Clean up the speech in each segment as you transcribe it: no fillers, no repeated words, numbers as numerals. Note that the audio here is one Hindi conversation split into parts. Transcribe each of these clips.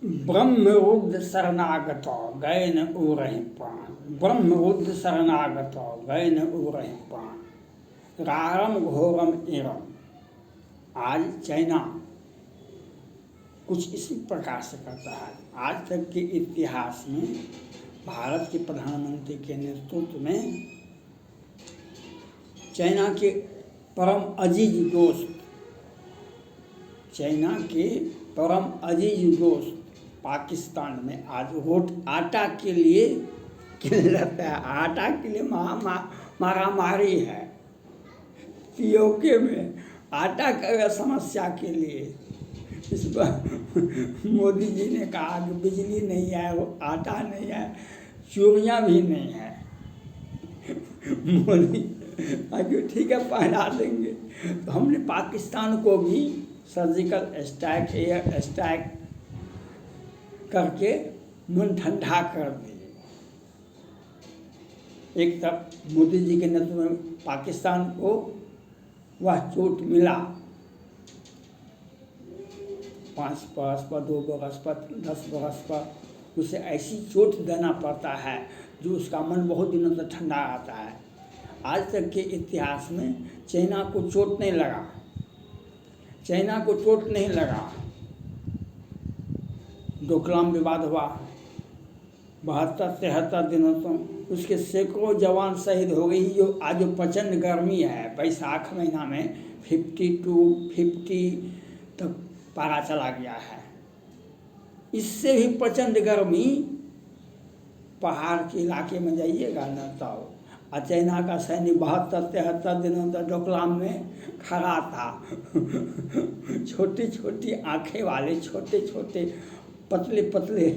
ब्रह्मरुद्र शरणागत गए न उरहि प्राण। ब्रह्मरुद्र शरणागत गए न उरहि प्राण। रारम घोरम एरम। आज चाइना कुछ इसी प्रकार से करता है। आज तक के इतिहास में भारत के प्रधानमंत्री के नेतृत्व में चाइना के परम अजीज दोस्त, चाइना के परम अजीज दोस्त पाकिस्तान में आज आटा के लिए किल्लत है, आटा के लिए मारामारी है। पीओके में आटा का समस्या के लिए इस बार मोदी जी ने कहा कि बिजली नहीं है, वो आटा नहीं है, चूड़ियाँ भी नहीं है। मोदी अगर ठीक है पहना देंगे। तो हमने पाकिस्तान को भी सर्जिकल स्ट्राइक, एयर स्ट्राइक करके मन ठंडा कर दिए। एक तरफ मोदी जी के नेतृत्व में पाकिस्तान को वह चोट मिला, 5 बरस पर, 2 बरस पर, 10 बरस पर उसे ऐसी चोट देना पड़ता है जो उसका मन बहुत दिनों तक ठंडा आता है। आज तक के इतिहास में चाइना को चोट नहीं लगा, चाइना को चोट नहीं लगा। डोकलाम विवाद हुआ, 72-73 दिनों तक उसके सैकड़ों जवान शहीद हो गई। जो आज जो प्रचंड गर्मी है, बैसाख महीना में 52-50 तक पारा चला गया है। इससे भी प्रचंड गर्मी पहाड़ के इलाके में जाइएगा न, तो चाइना का सैनिक 72-73 दिनों तक डोकलाम में खड़ा था। छोटी छोटी आँखें वाले, छोटे छोटे पतले पतले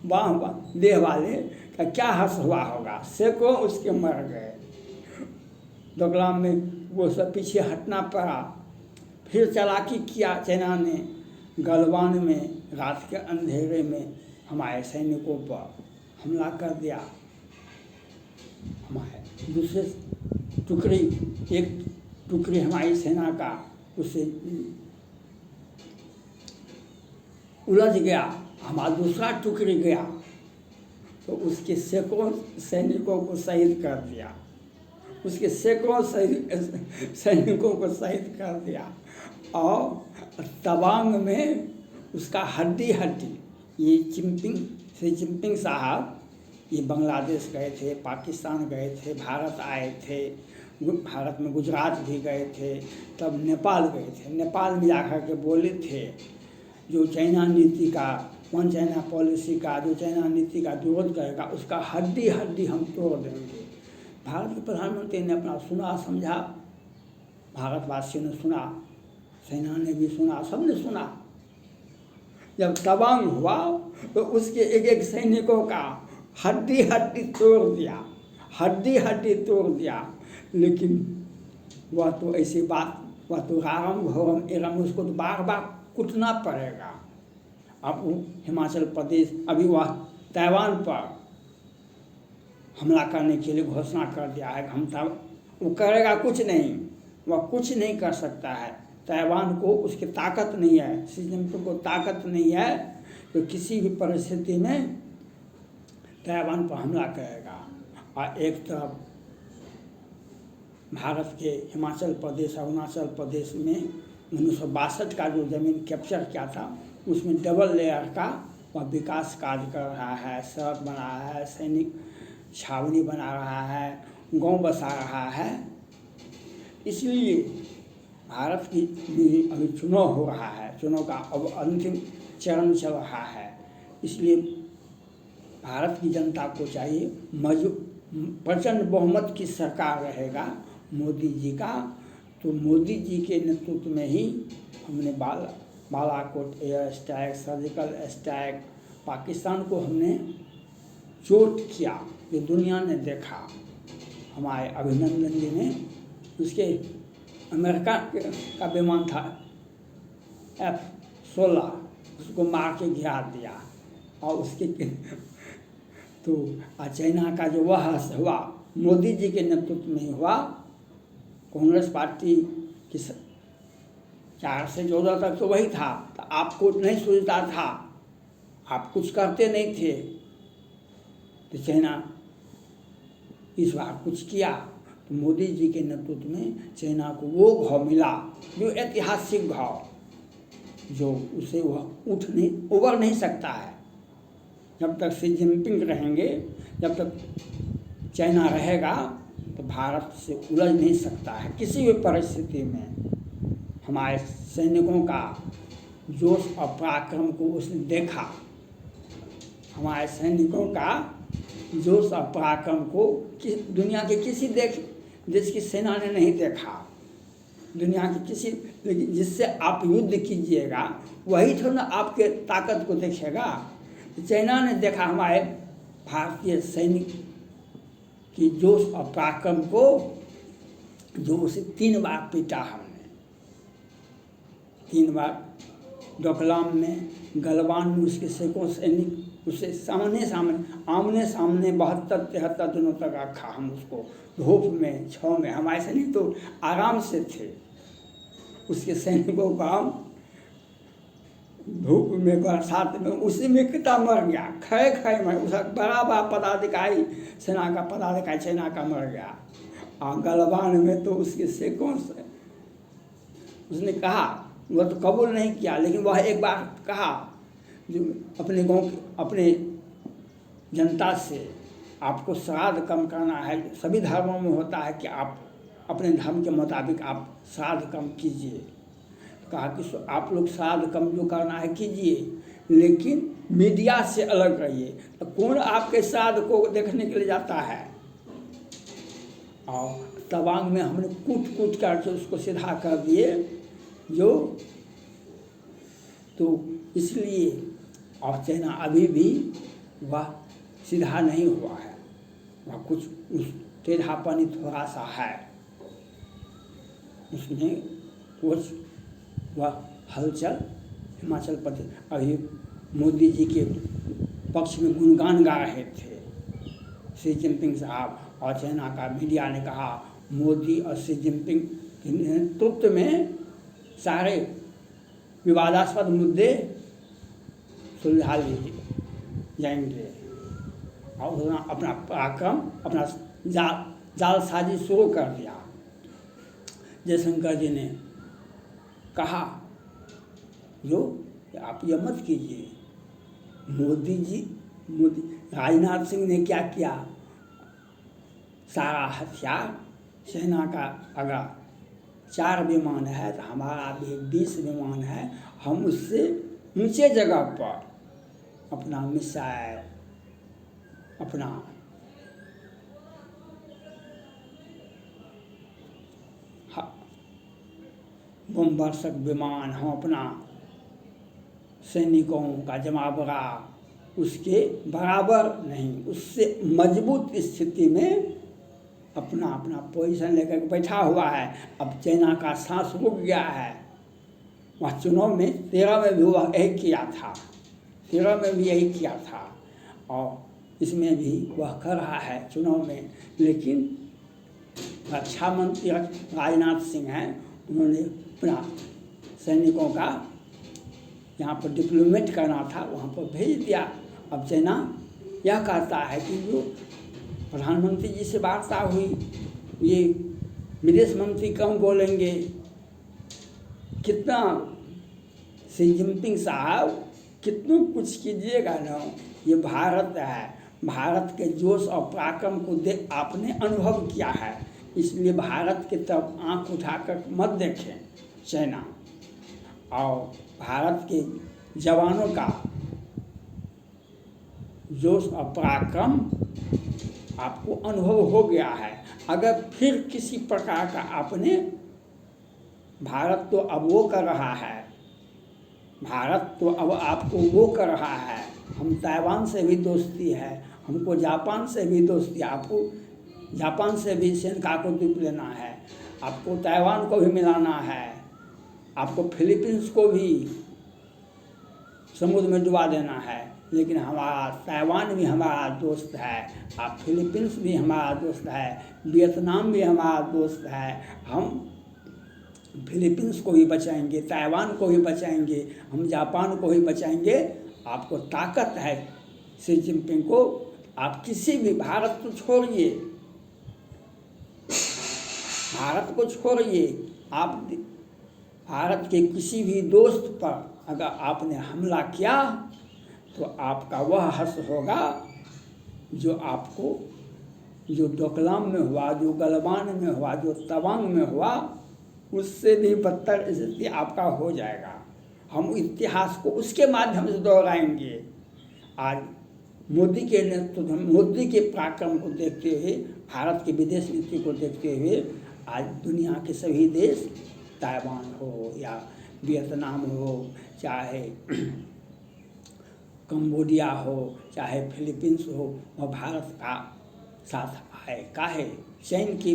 बाह देह वाले का क्या हर्ष हुआ होगा। सैकड़ों उसके मर गए। डोकलाम में वो सब पीछे हटना पड़ा। फिर चालाकी किया चाइना ने, गलवान में रात के अंधेरे में हमारे सैनिकों पर हमला कर दिया। हमारे दूसरे टुकड़ी, एक टुकड़ी हमारी सेना का उसे उलझ गया, हमारा दूसरा टुकड़ी गया तो उसके सैकड़ों सैनिकों को शहीद कर दिया, उसके सैकड़ों सैनिकों को शहीद कर दिया। और तवांग में उसका हड्डी हड्डी, ये शी जिनपिंग साहब ये बांग्लादेश गए थे, पाकिस्तान गए थे, भारत आए थे, भारत में गुजरात भी गए थे, तब नेपाल गए थे। नेपाल में जाकर के बोले थे जो चाइना नीति का, वन चाइना पॉलिसी का, जो चाइना नीति का विरोध करेगा उसका हड्डी हड्डी हम तोड़ देंगे। भारत के प्रधानमंत्री ने अपना सुना समझा, भारतवासियों ने सुना, सेना ने भी सुना, सबने सुना। जब तवांग हुआ तो उसके एक एक सैनिकों का हड्डी हड्डी तोड़ दिया, हड्डी हड्डी तोड़ दिया। लेकिन वह तो ऐसी बात, वह तो रारम घोरम एरम, उसको तो बार बार कुटना पड़ेगा। अब वो हिमाचल प्रदेश, अभी वह ताइवान पर हमला करने के लिए घोषणा कर दिया है। हम तब वो करेगा कुछ नहीं, वह कुछ नहीं कर सकता है। ताइवान को उसकी ताकत नहीं है, शी जिनपिंग को ताकत नहीं है तो किसी भी परिस्थिति में ताइवान पर हमला करेगा। और एक तरफ भारत के हिमाचल प्रदेश, अरुणाचल प्रदेश में 1962 का जो ज़मीन कैप्चर किया था उसमें डबल लेयर का वह विकास कार्य कर रहा है, सड़क बना रहा है, सैनिक छावनी बना रहा है, गांव बसा रहा है। इसलिए भारत की भी अभी चुनाव हो रहा है, चुनाव का अब अंतिम चरण चल रहा है। इसलिए भारत की जनता को चाहिए, प्रचंड बहुमत की सरकार रहेगा मोदी जी का, तो मोदी जी के नेतृत्व में ही हमने Balakot air strike, surgical strike, Pakistan को हमने चोट किया, ये दुनिया ने देखा। हमारे अभिनंदन जी ने उसके अमेरिका का विमान था F-16, उसको मार के गिरा दिया। और उसके तो चाइना का जो वह हुआ मोदी जी के नेतृत्व में हुआ। कांग्रेस पार्टी की 4 से 14 तक तो वही था, तो आपको नहीं सूझता था आप कुछ करते नहीं थे, तो चाइना इस बार कुछ किया, तो मोदी जी के नेतृत्व में चाइना को वो भाव मिला जो ऐतिहासिक भाव, जो उसे वह उबर नहीं सकता है। जब तक शी जिनपिंग रहेंगे, जब तक चाइना रहेगा, तो भारत से उलझ नहीं सकता है किसी भी परिस्थिति में। हमारे सैनिकों का जोश और पराक्रम को उसने देखा, हमारे सैनिकों का जोश और पराक्रम को दुनिया के किसी देश की सेना ने नहीं देखा। दुनिया की किसी, जिससे आप युद्ध कीजिएगा वही थोड़ा ना आपके ताकत को देखेगा। चाइना ने देखा हमारे भारतीय सैनिक की जोश और पराक्रम को, जो उसे 3 बार पीटा हमने, 3 बार डोकलाम में, गलवान में उसके सैकड़ों सैनिक उसे आमने सामने 72-73 दिनों तक रखा। हम उसको धूप में, छाँव में, हमारे सैनिक तो आराम से थे, उसके सैनिकों को हम धूप में, बरसात में, उसी में कितना मर गया, खड़े मर, उसका बड़ा पदाधिकारी, सेना का पदाधिकारी चाइना का मर गया। और गलवान में तो उसके सैकड़ों से, उसने कहा, वह तो कबूल नहीं किया, लेकिन वह एक बार कहा जो अपने गाँव, अपने जनता से, आपको श्राद्ध कम करना है। सभी धर्मों में होता है कि आप अपने धर्म के मुताबिक आप श्राद्ध कम कीजिए। कहा कि आप लोग श्राद्ध कम जो करना है कीजिए, लेकिन मीडिया से अलग रहिए। तो कौन आपके श्राद्ध को देखने के लिए जाता है? और तवांग में हमने कूट करके उसको सीधा कर दिए, जो तो इसलिए। और चाइना अभी भी वह सीधा नहीं हुआ है, वह कुछ उस टेढ़ापनी थोड़ा सा है उसमें कुछ, वह हलचल। हिमाचल प्रदेश अभी मोदी जी के पक्ष में गुणगान गा रहे थे शी जिनपिंग साहब, और चाइना का मीडिया ने कहा मोदी और शी जिनपिंग के नेतृत्व में सारे विवादास्पद मुद्दे सुलझा लिए जाएंगे। और उन्होंने अपना पराक्रम, अपना जालसाजी शुरू कर दिया। जयशंकर जी ने कहा जो आप ये मत कीजिए। मोदी राजनाथ सिंह ने क्या किया, सारा हथियार सेना का, अगर 4 विमान है तो हमारा भी 20 विमान है, हम उससे ऊंचे जगह पर अपना मिसाइल, अपना बमवर्षक विमान, हम अपना सैनिकों का जमावड़ा उसके बराबर नहीं, उससे मजबूत स्थिति में अपना पोजीशन लेकर बैठा हुआ है। अब चाइना का सांस रुक गया है। वह चुनाव में 13 में भी वह यही किया था, 13 में भी यही किया था, और इसमें भी वह कर रहा है चुनाव में। लेकिन रक्षा मंत्री राजनाथ सिंह हैं, उन्होंने अपना सैनिकों का जहाँ पर डिप्लोमेट करना था वहाँ पर भेज दिया। अब चाइना यह कहता है कि जो प्रधानमंत्री जी से वार्ता हुई, ये विदेश मंत्री कम बोलेंगे, कितना शी जिनपिंग साहब कितना कुछ कीजिएगा ना, ये भारत है, भारत के जोश और पराक्रम को आपने अनुभव किया है, इसलिए भारत की तरफ आंख उठाकर मत देखें चाइना। और भारत के जवानों का जोश और पराक्रम आपको अनुभव हो गया है। अगर फिर किसी प्रकार का आपने, भारत तो अब वो कर रहा है, भारत तो अब आपको वो कर रहा है, हम ताइवान से भी दोस्ती है, हमको जापान से भी दोस्ती है, आपको जापान से भी सेना को द्वीप लेना है, आपको ताइवान को भी मिलाना है, आपको फिलीपींस को भी समुद्र में डुबा देना है। लेकिन हमारा ताइवान भी हमारा दोस्त है, आप फिलीपींस भी हमारा दोस्त है, वियतनाम भी हमारा दोस्त है। हम फिलीपींस को भी बचाएंगे, ताइवान को भी बचाएंगे, हम जापान को भी बचाएंगे, आपको ताकत है शी जिनपिंग को। आप किसी भी, भारत को छोड़िए, भारत को छोड़िए, आप भारत के किसी भी दोस्त पर अगर आपने हमला किया तो आपका वह हश्र होगा जो आपको, जो डोकलाम में हुआ, जो गलवान में हुआ, जो तवांग में हुआ, उससे भी बदतर स्थिति आपका हो जाएगा। हम इतिहास को उसके माध्यम से दोहराएंगे। आज मोदी के नेतृत्व, मोदी के पराक्रम को देखते हुए, भारत की विदेश नीति को देखते हुए आज दुनिया के सभी देश, ताइवान हो या वियतनाम हो, चाहे कंबोडिया हो, चाहे फिलीपींस हो, वह भारत का साथ आए। काहे? चीन की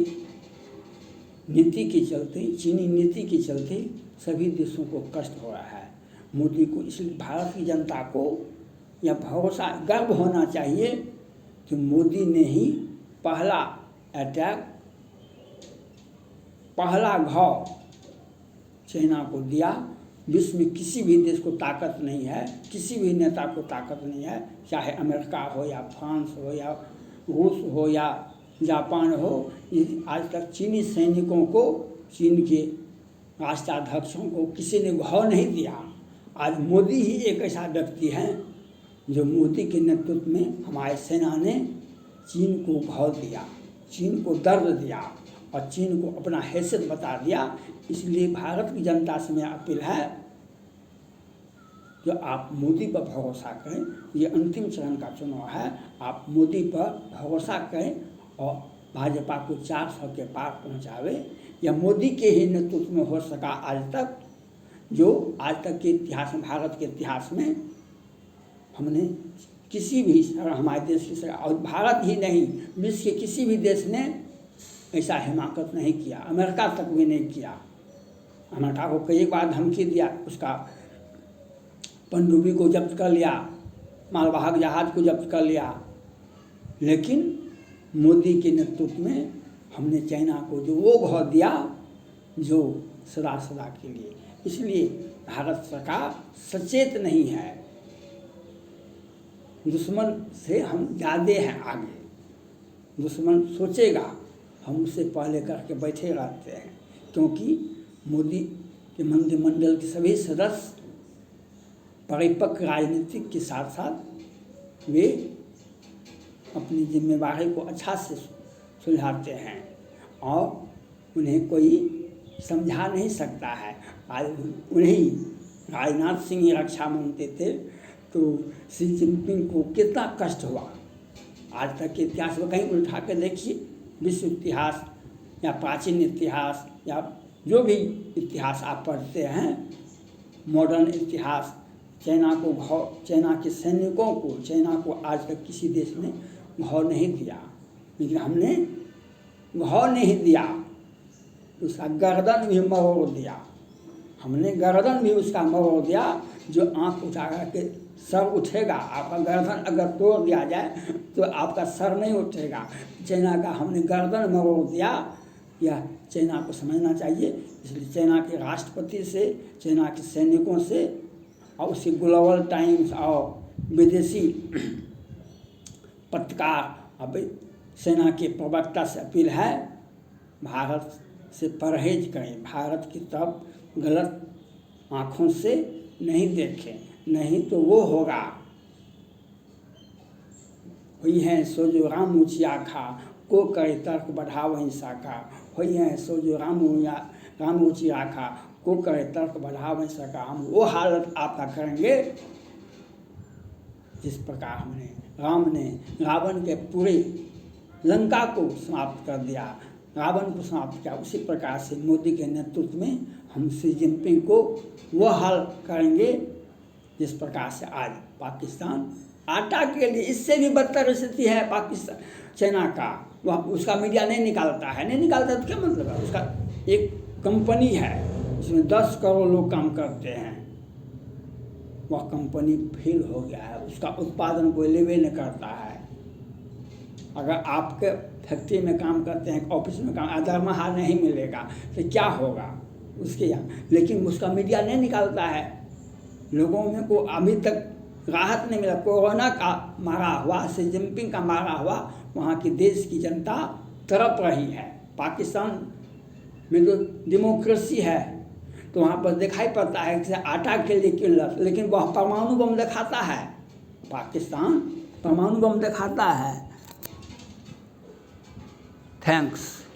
नीति के चलते, चीनी नीति के चलते सभी देशों को कष्ट हो रहा है। मोदी को, इसलिए भारत की जनता को यह भरोसा, गर्व होना चाहिए कि मोदी ने ही पहला अटैक, पहला घाव चाइना को दिया। विश्व में किसी भी देश को ताकत नहीं है, किसी भी नेता को ताकत नहीं है, चाहे अमेरिका हो या फ्रांस हो या रूस हो या जापान हो। आज तक चीनी सैनिकों को, चीन के राष्ट्राध्यक्षों को किसी ने घाव नहीं दिया। आज मोदी ही एक ऐसा व्यक्ति है जो, मोदी के नेतृत्व में हमारे सेना ने चीन को घाव दिया, चीन को दर्द दिया और चीन को अपना हैसियत बता दिया। इसलिए भारत की जनता से मेरा अपील है कि आप मोदी पर भरोसा करें। ये अंतिम चरण का चुनाव है, आप मोदी पर भरोसा करें और भाजपा को 400 के पार पहुंचावे। यह मोदी के ही नेतृत्व में हो सका आज तक, जो आज तक के इतिहास में, भारत के इतिहास में हमने किसी भी, हमारे देश की सरकार, और भारत ही नहीं, विश्व के किसी भी देश ने ऐसा हिमाकत नहीं किया, अमेरिका तक भी नहीं किया। अमेरिका को कई बार धमकी दिया, उसका पनडुब्बी को जब्त कर लिया, मालवाहक जहाज को जब्त कर लिया, लेकिन मोदी के नेतृत्व में हमने चाइना को जो वो घाव दिया जो सदा सदा के लिए। इसलिए भारत सरकार सचेत नहीं है, दुश्मन से हम ज़्यादा हैं आगे। दुश्मन सोचेगा, हम उससे पहले करके बैठे रहते हैं, क्योंकि मोदी के मंत्रिमंडल के सभी सदस्य परिपक्व राजनीतिक के साथ साथ वे अपनी जिम्मेवारी को अच्छा से सुलझाते हैं और उन्हें कोई समझा नहीं सकता है। आज उन्हीं राजनाथ सिंह ही रक्षा मंत्री थे, तो शी जिनपिंग को कितना कष्ट हुआ। आज तक के इतिहास में कहीं उल्टा के देखिए, विश्व इतिहास या प्राचीन इतिहास या जो भी इतिहास आप पढ़ते हैं, मॉडर्न इतिहास, चाइना को घाव, चाइना के सैनिकों को, चाइना को आज तक किसी देश ने घाव नहीं दिया। लेकिन हमने घाव नहीं दिया, उसका गर्दन भी मरोड़ दिया। हमने गर्दन भी उसका मरोड़ दिया। जो आँख उठा के सर उठेगा, आपका गर्दन अगर तोड़ दिया जाए तो आपका सर नहीं उठेगा। चाइना का हमने गर्दन मरोड़ दिया, यह चाइना को समझना चाहिए। इसलिए चाइना के राष्ट्रपति से, चाइना के सैनिकों से और उसके ग्लोबल टाइम्स और विदेशी पत्रकार, अब सेना के प्रवक्ता से अपील है, भारत से परहेज करें, भारत की तरफ गलत आँखों से नहीं देखें, नहीं तो वो होगा। हुई है सो जो राम ऊँची आखा, को करे तर्क बढ़ाव हिंसा का। हुई है सो जो राम ऊँची आखा, को करे तर्क बढ़ाव हिंसा का। हम वो हालत आपका करेंगे जिस प्रकार हमने, राम ने रावण के पूरे लंका को समाप्त कर दिया, रावण को समाप्त किया, उसी प्रकार से मोदी के नेतृत्व में हम शी जिनपिंग को वो हाल करेंगे जिस प्रकार से आज पाकिस्तान आटा के लिए, इससे भी बदतर स्थिति है पाकिस्तान, चाइना का। वह उसका मीडिया नहीं निकालता है, नहीं निकालता तो क्या मतलब है। उसका एक कंपनी है जिसमें 10 करोड़ लोग काम करते हैं, वह कंपनी फेल हो गया है, उसका उत्पादन कोई लेवे नहीं करता है। अगर आपके फैक्ट्री में काम करते हैं, ऑफिस में काम, दरमाहा नहीं मिलेगा तो क्या होगा उसके यहाँ, लेकिन उसका मीडिया नहीं निकालता है। लोगों में को अभी तक राहत नहीं मिला। कोरोना का मारा हुआ, शी जिनपिंग का मारा हुआ, वहाँ की देश की जनता तड़प रही है। पाकिस्तान में तो डेमोक्रेसी है, तो वहाँ पर दिखाई पड़ता है कि आटा के लिए क्यों लड़, लेकिन वह परमाणु बम दिखाता है। पाकिस्तान परमाणु बम दिखाता है। थैंक्स।